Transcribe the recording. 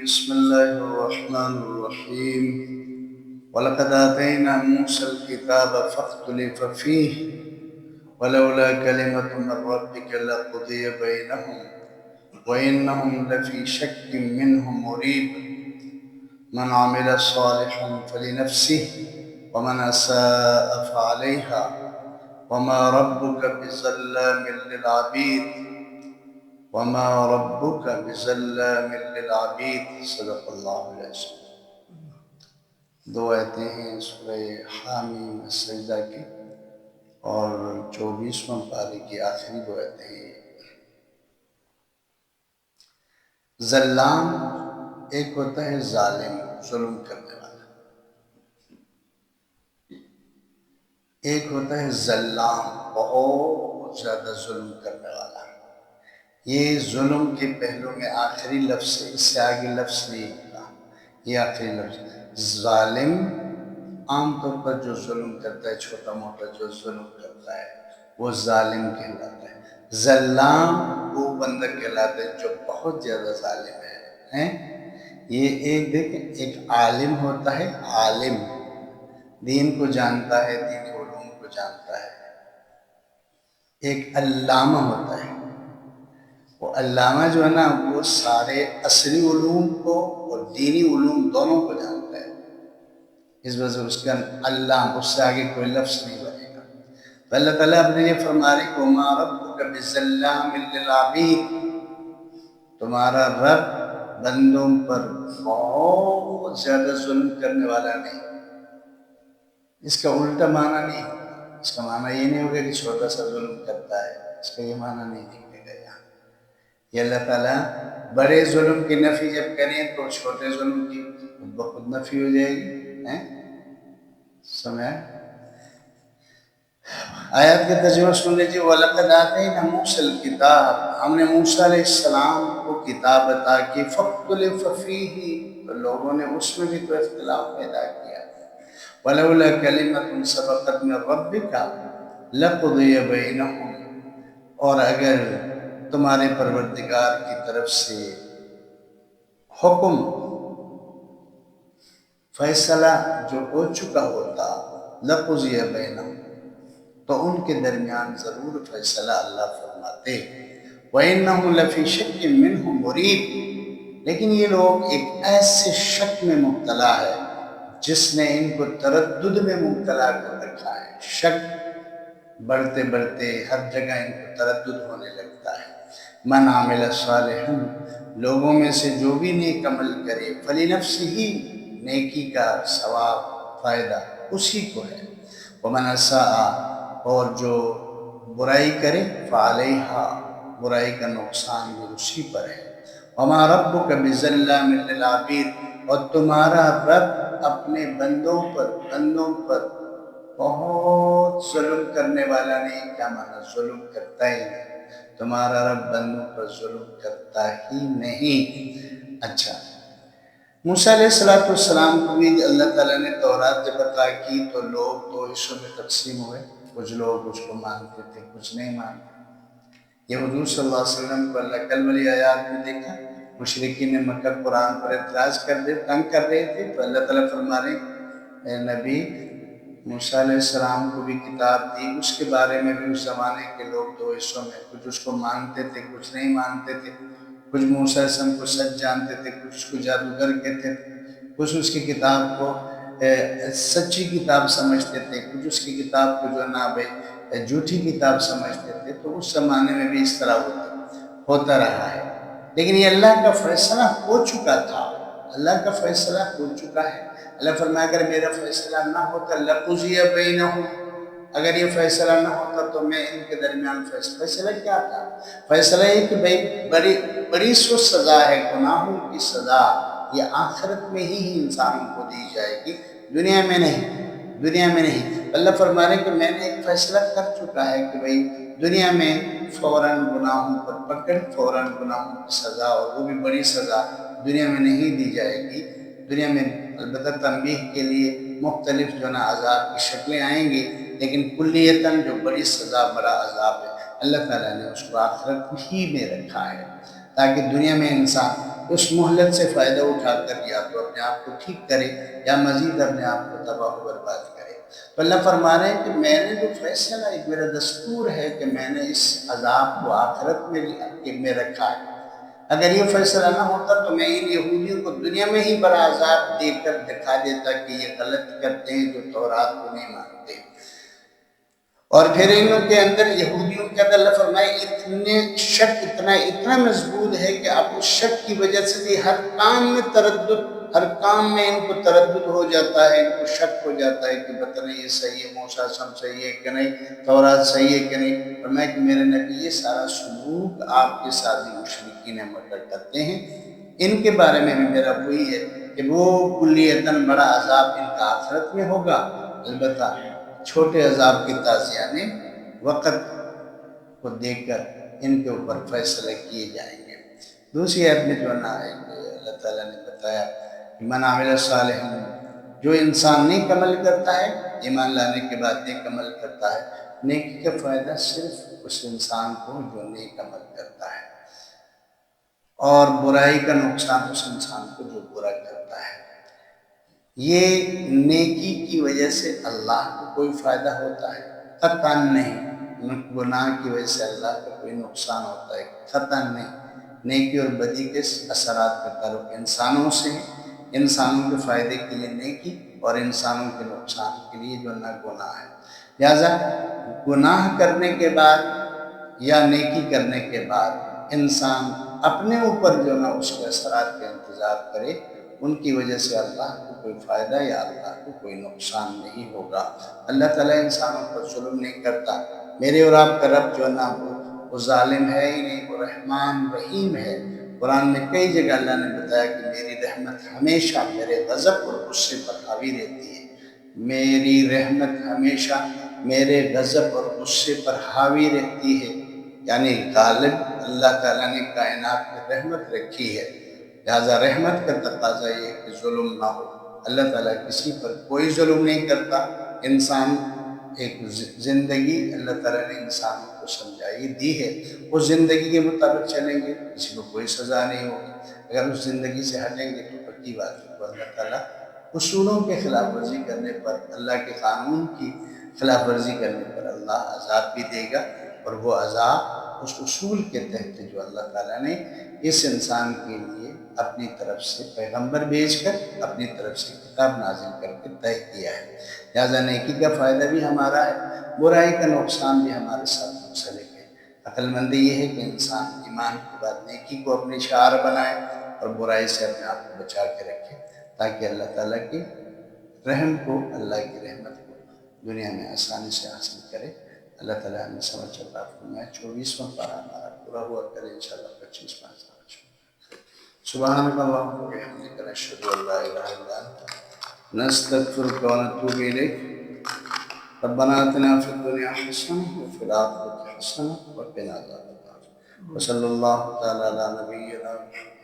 بسم الله الرحمن الرحيم ولقد آتينا موسى الكتاب فاختلف فيه ولولا كلمة من ربك لقضي بينهم وإنهم لفي شك منه مريب من عمل صالحا فلنفسه ومن أساء فعليها وما ربك بظلام للعبيد وما ربك بظلام للعبيد صدق اللہ العظیم۔ دو آیتیں ہیں سورہ حامیم السجدہ کی اور 24واں پارے کی آخری دو آیتیں ہیں۔ ظلام ایک ہوتا ہے ظالم، ظلم کرنے والا، ایک ہوتا ہے ظلام، بہت زیادہ ظلم کرنے والا۔ یہ ظلم کے پہلو میں آخری لفظ ہے، اس سے آگے لفظ نہیں ہوتا، یہ آخری لفظ۔ ظالم عام طور پر جو ظلم کرتا ہے، چھوٹا موٹا جو ظلم کرتا ہے وہ ظالم کہلاتا ہے۔ ظلام وہ بندہ کہلاتا ہے جو بہت زیادہ ظالم ہے۔ یہ ایک دیکھیں، ایک عالم ہوتا ہے، عالم دین کو جانتا ہے، دین علوم کو جانتا ہے۔ ایک علامہ ہوتا ہے، وہ علامہ جو ہے نا وہ سارے عصری علوم کو اور دینی علوم دونوں کو جانتا ہے، اس وجہ سے اس کا علام، اس سے آگے کوئی لفظ نہیں بنے گا۔ تو اللہ تعالیٰ اپنے لیے فرما رہے کہ وَمَا رَبُّكَ بِظَلَّامٍ لِّلْعَبِيدِ، تمہارا رب بندوں پر بہت زیادہ ظلم کرنے والا نہیں۔ اس کا الٹا معنی نہیں ہوگا، اس کا معنی یہ نہیں ہوگا کہ چھوٹا سا ظلم کرتا ہے، اس کا یہ معنی نہیں نکلے گا یہاں۔ یہ اللہ تعالیٰ بڑے ظلم کی نفی جب کریں تو چھوٹے ظلم کی بخود نفی ہو جائے گی۔ سمجھا؟ آیات کے ترجمہ سن لیجیے۔ وَلَقَدْ آتَيْنَا مُوسَى الْكِتَابَ، ہم نے موسیٰ علیہ السلام کو کتاب عطا کی، فَاخْتُلِفَ فِيهِ، تو لوگوں نے اس میں بھی تو اختلاف پیدا کیا۔ وَلَوْلَا كَلِمَةٌ سَبَقَتْ مِن رَبِّكَ لَقُضِيَ بَيْنَهُمْ، اور اگر تمہارے پروردگار کی طرف سے حکم، فیصلہ جو ہو چکا ہوتا، لَقُضِيَ بَيْنَهُمْ، تو ان کے درمیان ضرور فیصلہ اللہ فرماتے۔ وَإِنَّهُمْ لَفِي شَكٍّ مِّنْهُ مُرِيبٍ، لیکن یہ لوگ ایک ایسے شک میں مبتلا ہے جس نے ان کو تردد میں مبتلا کر رکھا ہے۔ شک بڑھتے بڑھتے ہر جگہ ان کو تردد ہونے لگتا ہے۔ من عامل صالحا، لوگوں میں سے جو بھی نیک عمل کرے، فلنفسہ، نیکی کا ثواب فائدہ اسی کو ہے۔ ومن اساء، اور جو برائی کرے، فعلیہا، برائی کا نقصان بھی اسی پر ہے۔ وما ربک بظلام للعبید، اور تمہارا رب اپنے بندوں پر بہت ظلم کرنے والا نہیں۔ کیا معنی؟ ظلم کرتا ہی نہیں، تمہارا رب بندوں پر ظلم کرتا ہی نہیں۔ اچھا، موسیٰ علیہ السلام کو بھی اللہ تعالیٰ نے تورات جب عطا کی تو لوگ دو حصوں میں تقسیم ہوئے، کچھ لوگ اس کو مانتے تھے، کچھ نہیں مانتے۔ یہ حضور صلی اللہ علیہ وسلم کو اللہ کل والی آیات میں دیکھا، مشرکین مکہ قرآن پر اعتراض تنگ کر رہے تھے، تو اللہ تعالیٰ فرما رہے اے نبی، موسیٰ علیہ السلام کو بھی کتاب دی، اس کے بارے میں بھی اس زمانے کے لوگ دو حصوں میں، کچھ اس کو مانتے تھے، کچھ نہیں مانتے تھے، کچھ موسیٰ علیہ السلام کو سچ جانتے تھے، کچھ اس کو جادوگر کہتے تھے، کچھ اس کی کتاب کو سچی کتاب سمجھتے تھے، کچھ اس کی کتاب کو جو نا جھوٹی کتاب سمجھتے تھے۔ تو اس زمانے میں بھی اس طرح ہوتا رہا ہے، لیکن یہ اللہ کا فیصلہ ہو چکا تھا، اللہ کا فیصلہ ہو چکا ہے۔ اللہ فرمایا اگر میرا فیصلہ نہ ہوتا لَقُضِيَ بَيْنَهُمْ، اگر یہ فیصلہ نہ ہوتا تو میں ان کے درمیان فیصلہ کیا تھا؟ فیصلہ یہ کہ بھئی بڑی سو سزا ہے، گناہوں کی سزا یہ آخرت میں ہی انسانوں کو دی جائے گی، دنیا میں نہیں۔ اللہ فرما رہے کہ میں نے ایک فیصلہ کر چکا ہے کہ بھئی دنیا میں فوراً گناہوں پر پکڑ، فوراً گناہوں کی سزا، اور وہ بھی بڑی سزا دنیا میں نہیں دی جائے گی۔ دنیا میں البتہ تنبیہ کے لیے مختلف جو نا عذاب کی شکلیں آئیں گی، لیکن کلیتاً جو بڑی سزا، بڑا عذاب ہے، اللہ تعالیٰ نے اس کو آخرت ہی میں رکھا ہے، تاکہ دنیا میں انسان اس مہلت سے فائدہ اٹھا کر یا تو اپنے آپ کو ٹھیک کرے یا مزید اپنے آپ کو تباہ و برباد کرے۔ تو اللہ فرما رہے ہیں کہ میں نے جو فیصلہ، ایک میرا دستور ہے کہ میں نے اس عذاب کو آخرت میں رکھا ہے۔ اگر یہ فیصلہ نہ ہوتا تو میں ان یہودیوں کو دنیا میں ہی بڑا عذاب دے کر دکھا دیتا کہ یہ غلط کرتے ہیں جو تورات کو نہیں مانتے۔ اور پھر ان کے اندر یہودیوں کے اندر اللہ فرمائے اتنے شک اتنا مضبوط ہے کہ اب اس شک کی وجہ سے بھی ہر کام میں ان کو تردد ہو جاتا ہے، ان کو شک ہو جاتا ہے کہ پتہ نہیں یہ صحیح ہے، موسیٰ صحیح ہے کہ نہیں، تورات صحیح ہے کہ نہیں۔ فرمایا کہ میرے نبی یہ سارا سلوک آپ کے ساتھ مشرکین مکہ کرتے ہیں، ان کے بارے میں بھی میرا وہی ہے کہ وہ کلیتاً بڑا عذاب ان کا آخرت میں ہوگا، البتہ چھوٹے عذاب کی تعزیہ وقت کو دیکھ کر ان کے اوپر فیصلے کیے جائیں گے۔ دوسری آیت میں جو نا ہے کہ اللہ تعالیٰ نے بتایا کہ من عمل صالح، جو انسان نیک عمل کرتا ہے، ایمان لانے کے بعد نیک عمل کرتا ہے، نیکی کا فائدہ صرف اس انسان کو جو نیک عمل کرتا ہے، اور برائی کا نقصان اس انسان کو جو برا کرتا ہے۔ یہ نیکی کی وجہ سے اللہ کو کوئی فائدہ ہوتا ہے؟ قطعاً نہیں۔ گناہ کی وجہ سے اللہ کا کوئی نقصان ہوتا ہے؟ قطعاً نہیں۔ نیکی اور بدی کے اثرات کا تعلق انسانوں سے ہے، انسانوں کے فائدے کے لیے نیکی اور انسانوں کے نقصان کے لیے جو نہ گناہ ہے۔ لہٰذا گناہ کرنے کے بعد یا نیکی کرنے کے بعد انسان اپنے اوپر جو نہ اس کے اثرات کا انتظار کرے، ان کی وجہ سے اللہ کو کوئی فائدہ یا اللہ کو کوئی نقصان نہیں ہوگا۔ اللہ تعالیٰ انسانوں پر ظلم نہیں کرتا۔ میرے اور آپ کا رب جو نہ وہ ظالم ہے ہی نہیں، وہ رحمان رحیم ہے۔ قرآن میں کئی جگہ اللہ نے بتایا کہ میری رحمت ہمیشہ میرے غضب اور غصے پر حاوی رہتی ہے۔ میری رحمت ہمیشہ میرے غضب اور غصے پر حاوی رہتی ہے، یعنی غالب اللہ تعالیٰ نے کائنات میں رحمت رکھی ہے، لہٰذا رحمت کا تقاضا یہ ہے کہ ظلم نہ ہو۔ اللہ تعالیٰ کسی پر کوئی ظلم نہیں کرتا۔ انسان ایک زندگی اللہ تعالیٰ نے انسانوں کو سمجھائی دی ہے، اس زندگی کے مطابق چلیں گے، کسی کو کوئی سزا نہیں ہوگی۔ اگر اس زندگی سے ہٹیں گے تو پکی بات ہے تو اللہ تعالیٰ اصولوں کے خلاف ورزی کرنے پر، اللہ کے قانون کی خلاف ورزی کرنے پر اللہ عذاب بھی دے گا، اور وہ عذاب اس اصول کے تحت جو اللہ تعالیٰ نے اس انسان کے لیے اپنی طرف سے پیغمبر بھیج کر، اپنی طرف سے کتاب نازل کر کے طے کیا ہے۔ لہٰذا نیکی کا فائدہ بھی ہمارا ہے، برائی کا نقصان بھی ہمارے ساتھ منسلک ہے۔ عقل مندی یہ ہے کہ انسان ایمان کے بعد نیکی کو اپنی شعار بنائے اور برائی سے اپنے آپ کو بچا کے رکھے، تاکہ اللہ تعالیٰ کی رحم کو، اللہ کی رحمت کو دنیا میں آسانی سے حاصل کرے۔ اللہ تعالیٰ ہمیں سمجھ عطا فرمائے۔ 24واں پارہ ہمارا پورا ہوا کرے انشاءاللہ 25واں سبحانک اللہم و بحمدک نشہد ان لا الہ الا انت نستغفرک و نتوب الیک۔ ربنا آتنا فی الدنیا حسنہ وفی الآخرۃ حسنہ وقنا عذاب النار۔ وصلی اللہ تعالی علی نبینا محمد۔